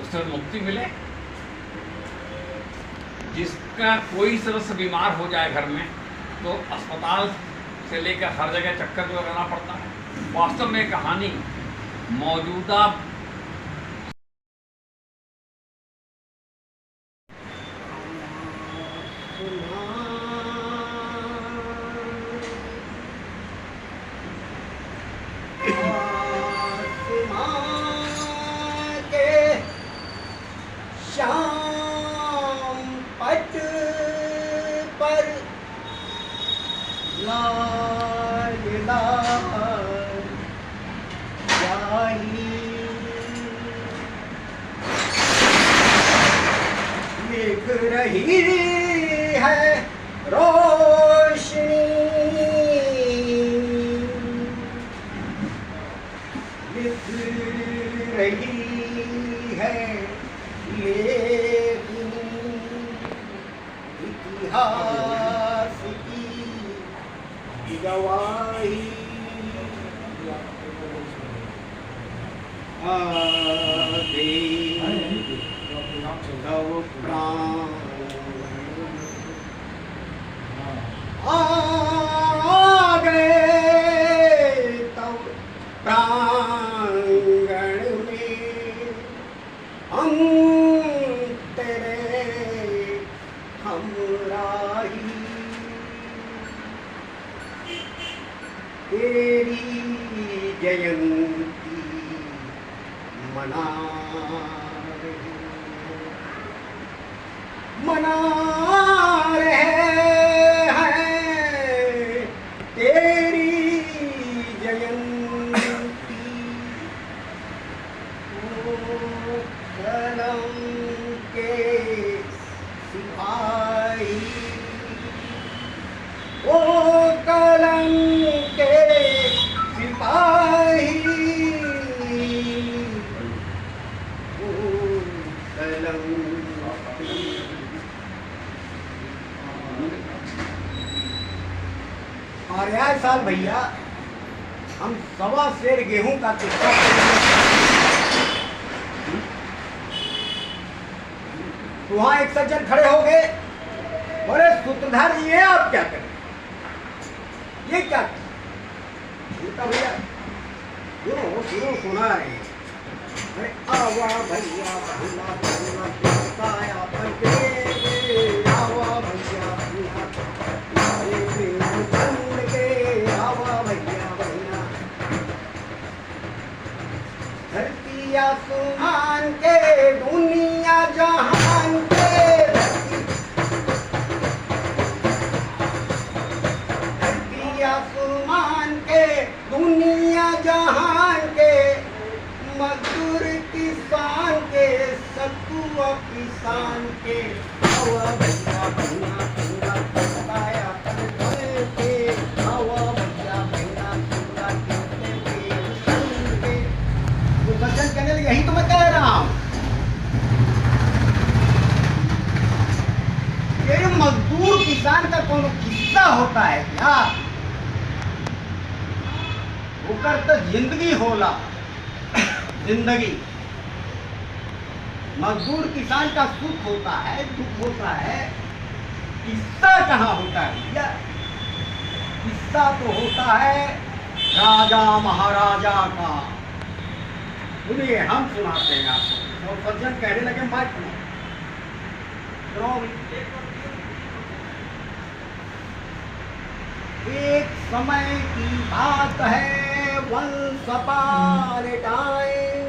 उससे मुक्ति मिले। जिसका कोई सदस्य बीमार हो जाए घर में तो अस्पताल से लेकर हर जगह चक्कर लगाना पड़ता है। वास्तव में कहानी मौजूदा शाम पट पर लाल लाल जाही लिख रही है रोशनी, लिख रही है लेकिन इतिहास की गवाही आगे तव प्राण आ गए तव प्रांगण में हम तेरे हमराही, तेरी जयंती मना रहे हैं, तेरी जयंती कलम के सिपाही, ओ कलम के सिपाही, ओ कलम और यार साल भैया हम 1.25 सेर गेहूं का किस्सा तो वहां एक सज्जन खड़े हो गए, बोले सूत्रधार ये आप क्या करें, ये क्या करें भैया क्यों सुना रहे हैं, अरे आवा भैया भैया भैया भैया आवा भैया धरती आसमान के दुनिया जहान के, धरती आसमान के दुनिया जहान के, मजदूर किसान के सतुआ किसान के, हवा भैया भैया भैया बताया के, हवा भैया भैया सज्जन कहने लगे यही तो मैं कह रहा हूं, ये मजदूर किसान का कौन किस्सा होता है क्या, होकर तो जिंदगी होला, जिंदगी मजदूर किसान का सुख होता है दुख होता है, किस्सा कहाँ होता है भैया, किस्सा तो होता है राजा महाराजा का। सुनिए हम सुनाते हैं आपको, और सज्जन कहने लगे मैं सुना। एक समय की बात है, वंस अपॉन ए टाइम,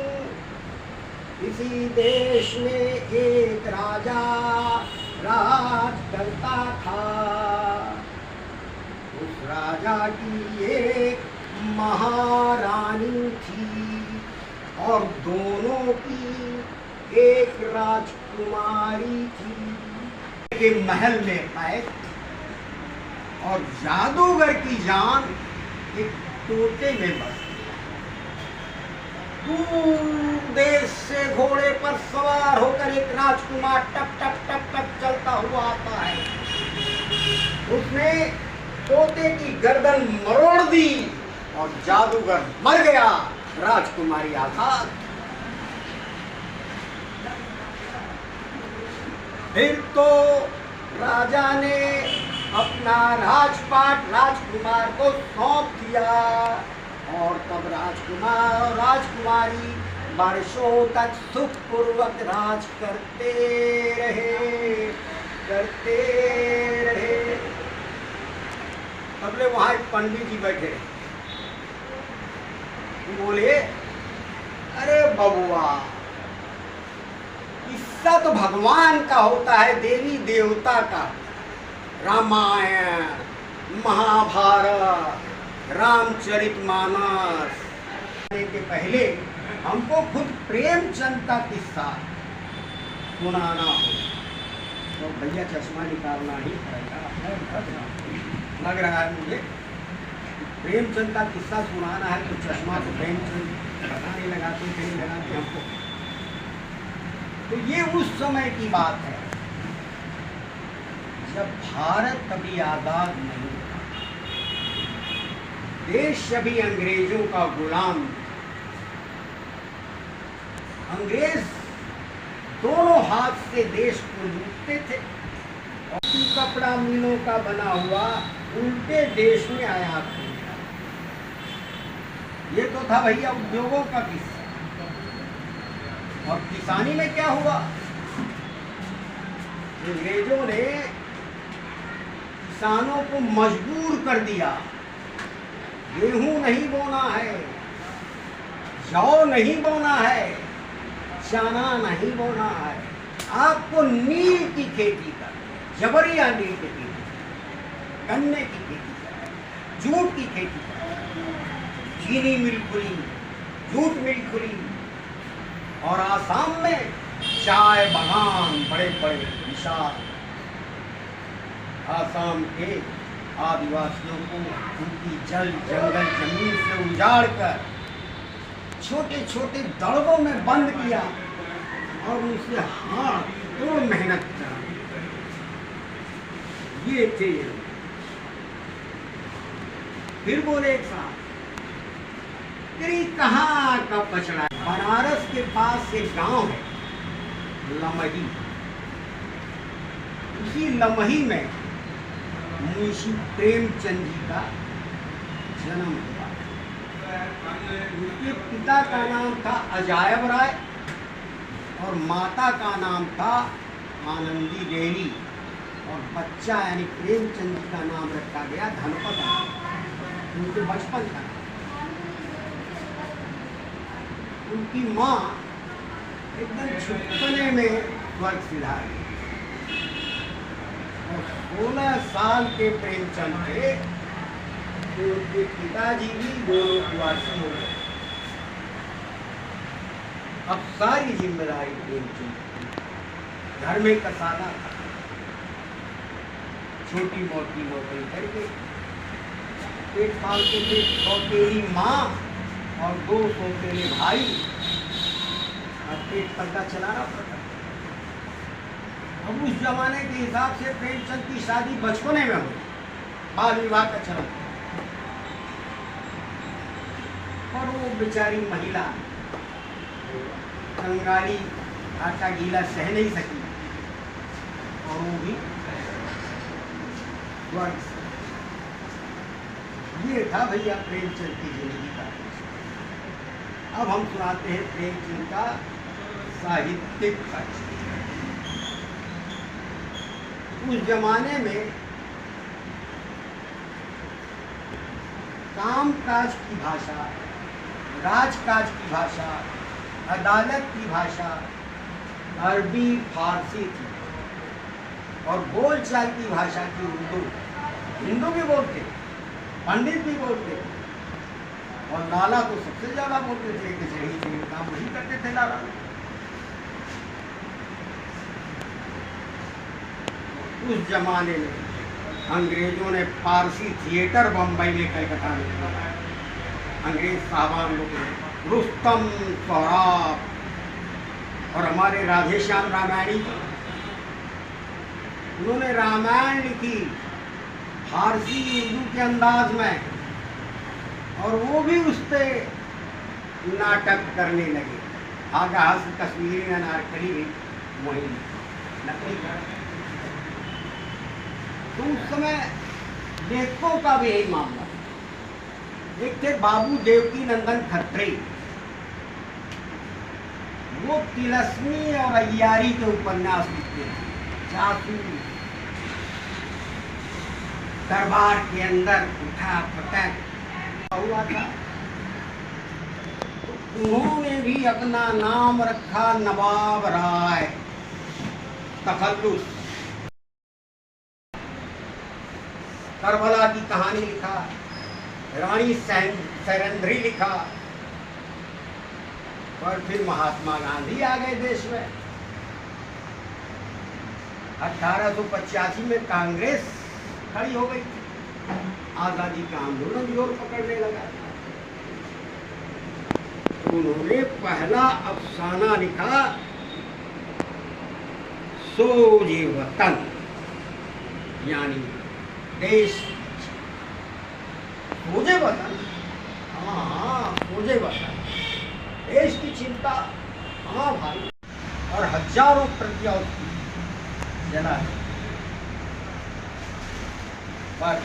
इसी देश में एक राजा राज करता था। उस राजा की एक महारानी थी और दोनों की एक राजकुमारी थी। के महल में कैद और जादूगर की जान एक तोते में बस। दूर देश से घोड़े पर सवार होकर एक राजकुमार टप टप टप टप चलता हुआ आता है। उसने तोते की गर्दन मरोड़ दी और जादूगर मर गया, राजकुमारी आजाद। फिर तो राजा ने अपना राजपाट राजकुमार को सौंप दिया और तब राजकुमार और राजकुमारी वर्षों तक सुखपूर्वक राज करते रहे। तबले वहां एक पंडित जी बैठे रहे। वो बोले, अरे बबुआ, किस्सा तो भगवान का होता है, देवी देवता का। रामायण, महाभारत, रामचरितमानस के पहले हमको खुद प्रेमचंद का किस्सा सुनाना हो तो भैया चश्मा निकालना ही पड़ेगा। लग रहा है मुझे प्रेमचंद का किस्सा सुनाना है तो चश्मा तो प्रेमचंद पता नहीं लगाते कहीं लगाते हमको। तो ये उस समय की बात है जब भारत कभी आजाद नहीं था, देश सभी अंग्रेजों का गुलाम। अंग्रेज दोनों हाथ से देश को लूटते थे और कपड़ा मिलों का बना हुआ उल्टे देश में आयात किया। ये तो था भैया उद्योगों का किस्सा। और किसानी में क्या हुआ? अंग्रेजों ने किसानों को मजबूर कर दिया, गेहूं नहीं बोना है, जौ नहीं बोना है, चना नहीं बोना है, आपको नील की खेती कर, जबरिया नील की खेती, गन्ने की खेती कर, जूट की खेती कर, चीनी मिल खुली, जूट मिल खुली। और आसाम में चाय बागान बड़े बड़े विशाल। आसाम के आदिवासियों को उनकी जल जंगल जमीन से उजाड़ कर छोटे छोटे दड़बों में बंद किया और उनसे हाथ तोड़ मेहनत करा। ये थे। फिर बोले एक साथ, तेरी कहाँ का पचड़ा? बनारस के पास एक गांव है लमही। उसी लमही में मुंशी प्रेमचंद जी का जन्म हुआ। उनके पिता का नाम था अजायब राय और माता का नाम था आनंदी देवी और बच्चा यानी प्रेमचंद जी का नाम रखा गया धनपत राय। उनके बचपन का। उनकी माँ एकदम छुपने में स्वर्ग सिधारी और 16 साल के प्रेमचंद थे तो उनके पिताजी भी गोलोकवासी हो गए। अब सारी जिम्मेदारी प्रेमचंद की। घर में कसाना था, छोटी मोटी नौकरी करके पेट पालते थे। सौतेली माँ और 2 सौतेले भाई, अब पेट पर्दा चलाना पड़ता। अब उस जमाने के हिसाब से प्रेमचंद की शादी बचपने में हुई, बाल विवाह का चलन। और वो बेचारी महिला कंगाली आटा गीला सह नहीं सकी और वो भी वर्ग। ये था भैया प्रेमचंद की जिंदगी का। अब हम सुनाते हैं प्रेमचंद का साहित्यिक पक्ष। उस जमाने में कामकाज की भाषा, राजकाज की भाषा, अदालत की भाषा अरबी फारसी थी और बोलचाल की भाषा थी उर्दू। हिंदू भी बोलते, पंडित भी बोलते और लाला तो सबसे ज्यादा बोलते थे कि सही काम वही करते थे लाला। उस जमाने में अंग्रेजों ने फारसी थिएटर बम्बई में कलकत्ता में बनाया। अंग्रेज साहबान लोग रुस्तम, सोहराब और हमारे राधेश्याम रामायणी, उन्होंने रामायण लिखी फारसी उर्दू के अंदाज में और वो भी उस पे नाटक करने लगे। आगाह कश्मीरी अनारकली भी वही। नकली कर। तो उस समय लेखकों का भी यही मामला। एक थे बाबू देवकी नंदन खत्री, वो तिलस्मी और अय्यारी के उपन्यास लिखते थे। जासूस, दरबार के अंदर उठा पटक हुआ था, तो उन्होंने भी अपना नाम रखा नवाब राय तखल्लुस। करबला की कहानी लिखा, रानी सैरंध्री लिखा, और फिर महात्मा गांधी आ गए देश में। 1885 में कांग्रेस खड़ी हो गई, आजादी का आंदोलन जोर पकड़ने लगा। उन्होंने पहला अफसाना लिखा, सोजे वतन, यानी देश। सोजे वतन, हाँ सोजे वतन, देश की चिंता, हाँ भाई। और हजारों प्रतियां उसकी जला है। पर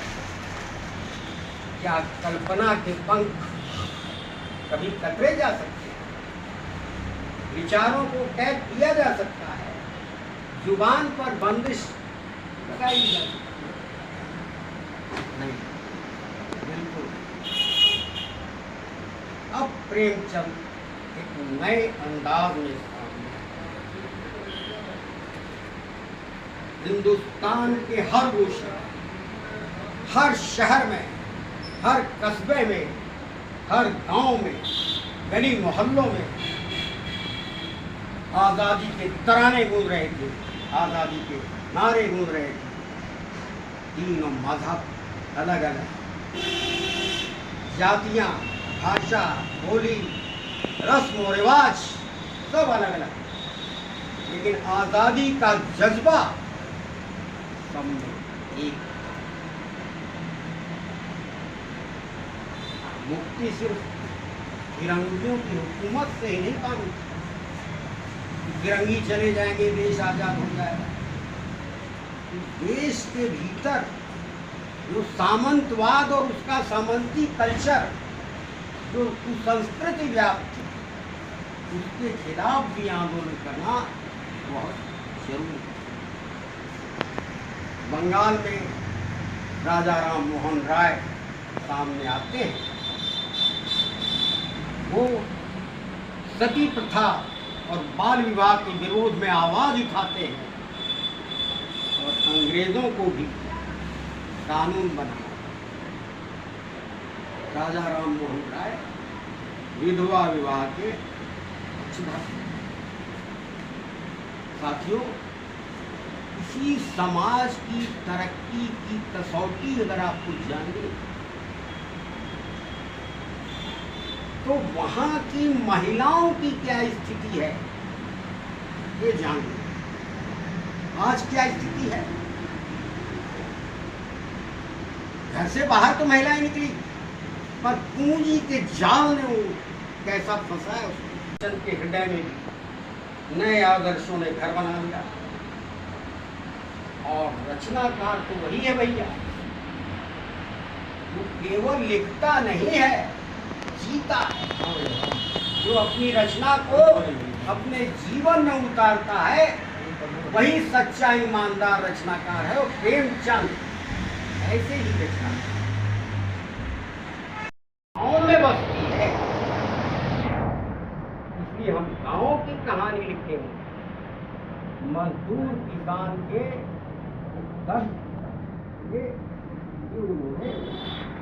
क्या कल्पना के पंख कभी कतरे जा सकते हैं? विचारों को कैद किया जा सकता है, जुबान पर बंदिश लगाई जा सकती है? नहीं, बिल्कुल। अब प्रेमचंद एक नए अंदाज में सामने आए। हिंदुस्तान के हर गोशे, हर शहर में, हर कस्बे में, हर गांव में, गली मोहल्लों में आजादी के तराने गूंज रहे थे, आजादी के नारे गूंज रहे थे। तीनों मजहब अलग अलग, जातियां, भाषा, बोली, रस्म और रिवाज सब अलग अलग, लेकिन आजादी का जज्बा सब में एक। मुक्ति सिर्फ फिरंगियों की हुकूमत से ही नहीं पानी। फिरंगी चले जाएंगे, देश आजाद हो जाएगा। देश के भीतर जो सामंतवाद और उसका सामंती कल्चर, जो कुसंस्कृति व्याप्त थी, उसके खिलाफ भी आंदोलन करना बहुत जरूरी है। बंगाल में राजा राम मोहन राय सामने आते हैं। वो सती प्रथा और बाल विवाह के विरोध में आवाज उठाते हैं और अंग्रेजों को भी कानून बनाना। राजा राम मोहन राय विधवा विवाह के पक्षधर। साथियों, इसी समाज की तरक्की की कसौटी अगर आपको जानिए तो वहां की महिलाओं की क्या स्थिति है ये जानिए। आज क्या स्थिति है? घर से बाहर तो महिलाएं निकली, पर पूंजी के जाल ने वो कैसा फंसा है उसको। चंद के हृदय में भी नए आदर्शों ने घर बना लिया, और रचनाकार तो वही है भैया, वो केवल लिखता नहीं है, जीता है। जो अपनी रचना को अपने जीवन में उतारता है वही सच्चा ईमानदार रचनाकार है। और प्रेमचंद ऐसे ही रचना गाँव में बसती है, इसलिए हम गाँव की कहानी लिखते हैं। मजदूर किसान के कष्ट ये उन्होंने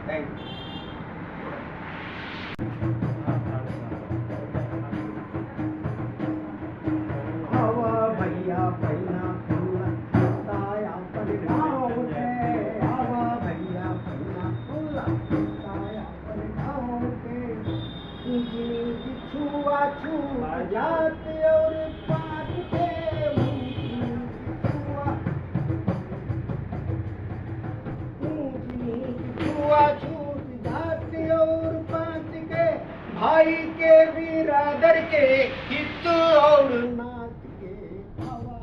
तय किया। भाई के बिरादर के हित और नात के हवा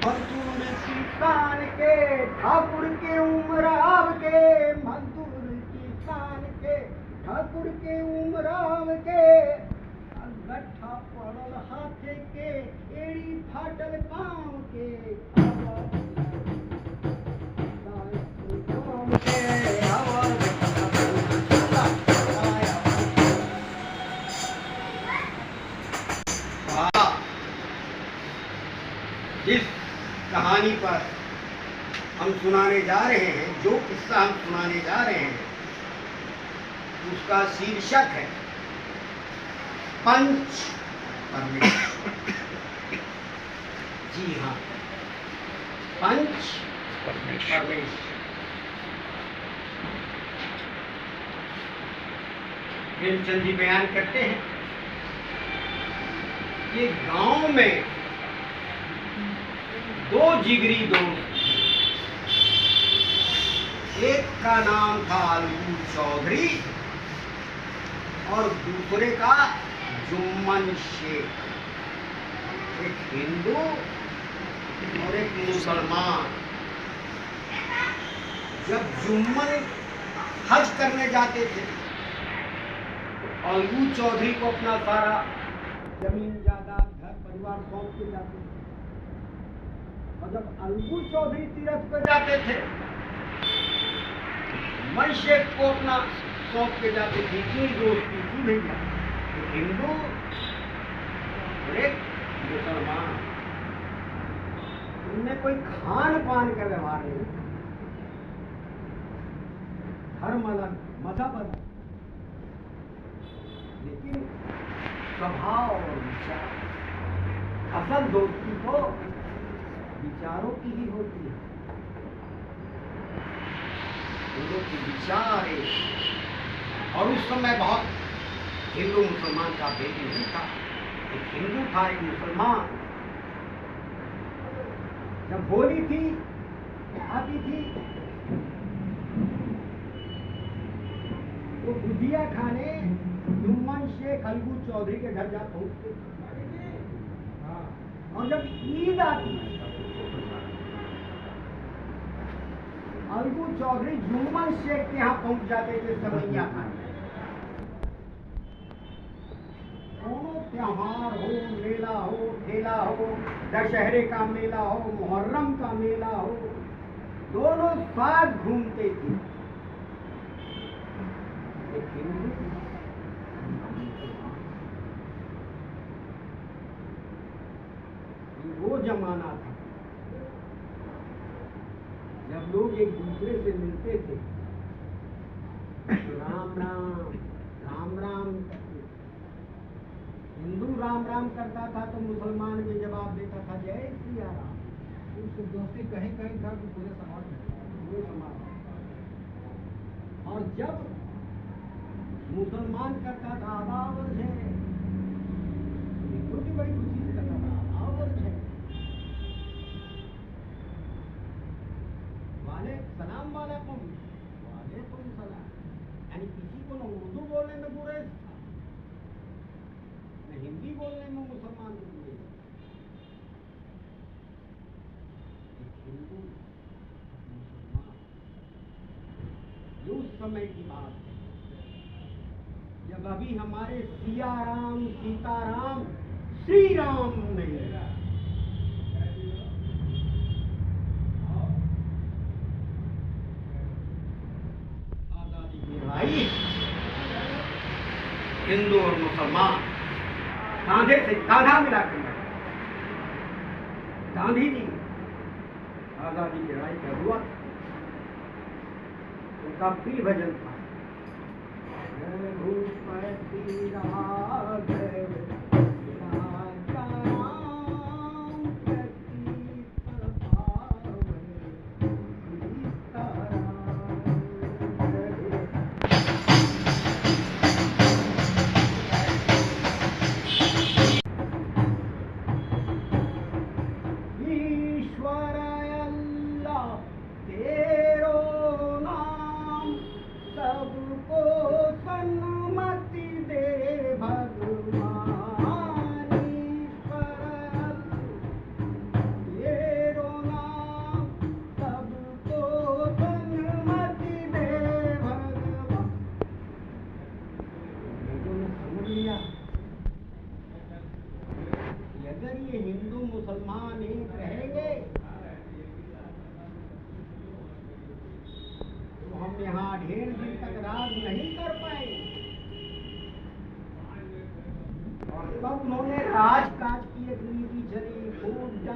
मजदूर किसान के ठाकुर के उमराव के, मजदूर किसान के ठाकुर के उमराव के, गट्ठा पड़ल हाथे के एड़ी फाटल पाँव के, जिस कहानी पर हम सुनाने जा रहे हैं, जो किस्सा हम सुनाने जा रहे हैं, उसका शीर्षक है पंच परमेश्वर। जी हाँ, पंच परमेश्वर। प्रेमचंद जी बयान करते हैं कि गांव में दो जिगरी दोस्त, एक का नाम था अलगू चौधरी और दूसरे का जुम्मन शेख। एक हिंदू और एक मुसलमान। जब जुम्मन हज करने जाते थे तो अलगू चौधरी को अपना सारा जमीन जायदाद घर परिवार सौंप के जाते थे, और जब अलगू चौधरी तीरथ पर जाते थे जुम्मन शेख को अपना सौंप के जाते थे। इतनी दोस्ती थी भैया, एक हिंदू और एक मुसलमान। इनमें कोई खान पान का व्यवहार नहीं, धर्म अलग, मजहब अलग, लेकिन स्वभाव और विचार, असल दोस्ती तो विचारों की ही होती है। लोगों के विचार और उस समय बहुत हिंदू मुसलमान का भेद नहीं था। एक हिंदू था, एक मुसलमान। जब होली थी आती थी तो गुजिया खाने जुम्मन शेख अलगू चौधरी के घर जा पहुंचते। और जब ईद आती अलगू चौधरी जुम्मन शेख के यहाँ पहुंच जाते थे सवैया खाने। दोनों त्योहार हो, मेला हो, ठेला हो, दशहरे का मेला हो, मुहर्रम का मेला हो, दोनों साथ घूमते थे। वो जमाना था जब लोग एक दूसरे से मिलते थे, राम राम राम राम करते थे। हिंदू राम राम करता था तो मुसलमान भी जवाब देता था जय सिया राम। उसकी दोस्ती कहीं कहीं था कि पूरे समाज में। और जब मुसलमान करता था आवाज है, छोटी बड़ी खुशी से करता था आवाज है, वाले सलाम वालेकुम, वालेकुम सलाम। यानी किसी को न उर्दू बोलने में गुरेज था, न हिंदी बोलने में मुसलमान को गुरेज। हिंदू मुसलमान, ये उस समय की बात है जब अभी हमारे सिया राम सीताराम श्री राम नहीं। आजादी की लड़ाई हिंदू और मुसलमान कांधे से कांधा मिलाकर गांधी जी आजादी की लड़ाई का हुआ। उनका प्रिय भजन था भूपति राघव ईश्वर अल्लाह तेरो नाम सबको सन्मति दे भगवान।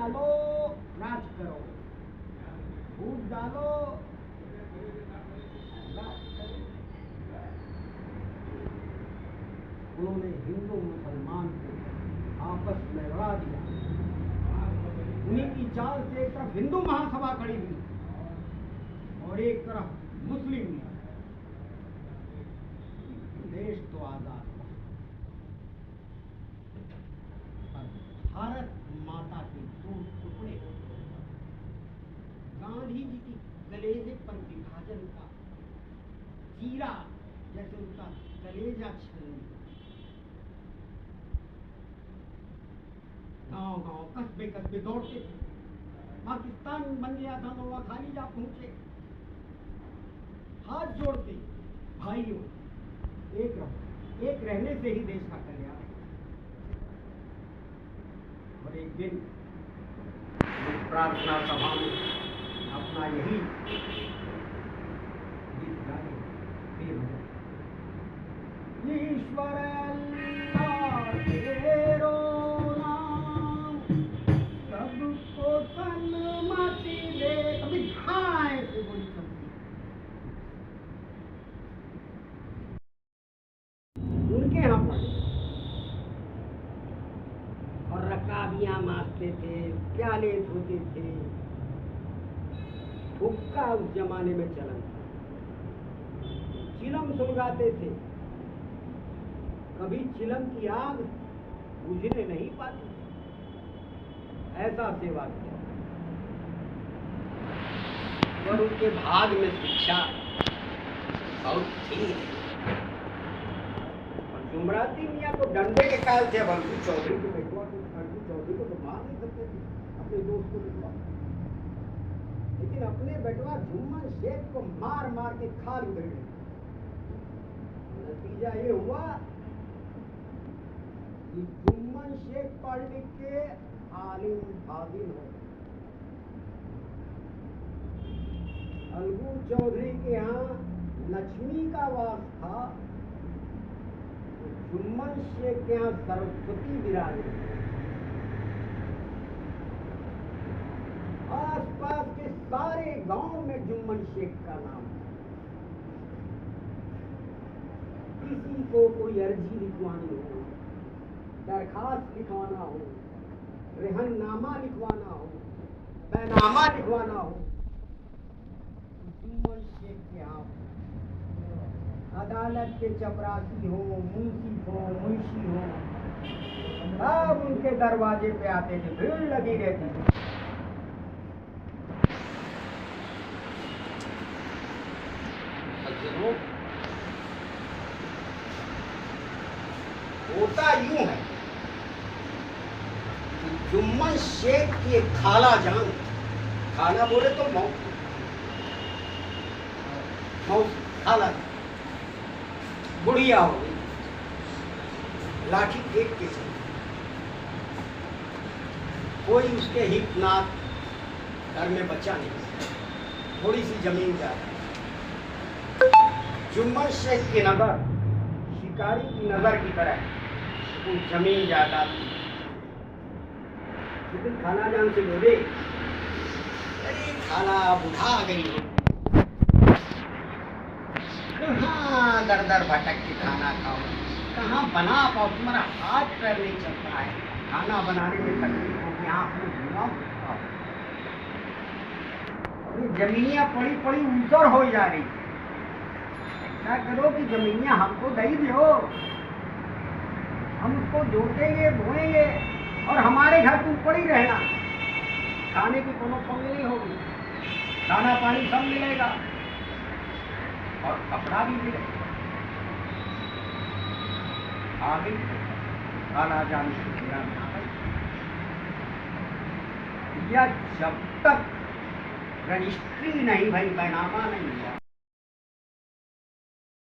डालो, राज करो, फूट डालो, राज करो। उन्होंने हिंदू मुसलमान को आपस में लड़ा दिया। उन्हीं की चाल से एक तरफ हिंदू महासभा खड़ी हुई और एक तरफ मुस्लिम लीग। देश तो आजाद हुआ, भारत माता के दो टुकड़े, गांधी जी की कलेजे पर विभाजन का चीरा जैसे उनका कलेजा छलनी। गांव गांव कस्बे कस्बे दौड़ते थे। पाकिस्तान बन गया था, नौवा खाली जा पहुंचे, हाथ जोड़ते, भाइयों एक रहो, एक रहने से ही देश का कल्याण। और एक दिन प्रार्थना सभा में अपना यही गीत गाए, ईश्वर अल्लाह तेरो नाम सबको सन्मति दे। अभी हाँ ऐसे बोली सकती, उनके यहाँ पढ़े और रकाबियां मारते थे, प्याले धोते थे। हुक्का उस जमाने में चलन था, चिलम सुलगाते थे। कभी चिलम की आग बुझने नहीं पाती, ऐसा सेवा किया। और उनके भाग में शिक्षा बहुत थी। जुमराती मियाँ को डंडे के काल थे, बल्कि चौधरी को बेटवा को, चौधरी को तो मार नहीं सकते थे अपने दोस्त को बेटवा, लेकिन अपने बेटवा जुम्मन शेख को मार मार के खाल उधेड़े। नतीजा ये हुआ कि जुम्मन शेख पढ़ लिख के आलिम फाजिल हो। अलगू चौधरी के यहाँ लक्ष्मी का वास था, जुम्मन शेख के यहाँ सरस्वती विराजे। आसपास के सारे गांव में जुम्मन शेख का नाम है। किसी को कोई अर्जी लिखवानी हो, दरखास्त लिखवाना हो, रेहननामा लिखवाना हो, बैनामा लिखवाना हो, जुम्मन शेख के यहाँ अदालत के चपरासी हो, मुंशी हो, सब उनके दरवाजे पे आते थे, भीड़ लगी रहती थी। होता यूं है कि जुम्मन शेख की एक खाला जान, खाला बोले तो मौत, खाला बुढ़िया हो गई, लाठी टेक के चली। कोई उसके हित नाथ, घर में बच्चा नहीं, थोड़ी सी जमीन जाती। जुम्मन शेख की नजर शिकारी की नजर की तरह उस जमीन जायदाद थी। लेकिन खाला जान से बोले, अरे खाला बुढ़ा गई हो, कहाँ दर दर भटक के खाना खाओ, कहाँ बना पाओ, तुम्हारा हाथ पैर नहीं चलता है, खाना बनाने में तकलीफ होगी, आप लोग धुआं खाओ। जमीनियाँ पड़ी पड़ी ऊपर हो जा रही, ऐसा करो कि जमीनियाँ हमको दे दो, हम उसको जोतेंगे, बोएंगे और हमारे घर तुम पड़ी रहना, खाने की कोनो कमी नहीं होगी, खाना पानी सब मिलेगा और कपड़ा भी मिलेगा। आगे खाना जाने से मेरा या जब तक रजिस्ट्री नहीं भाई, बैनामा नहीं हुआ,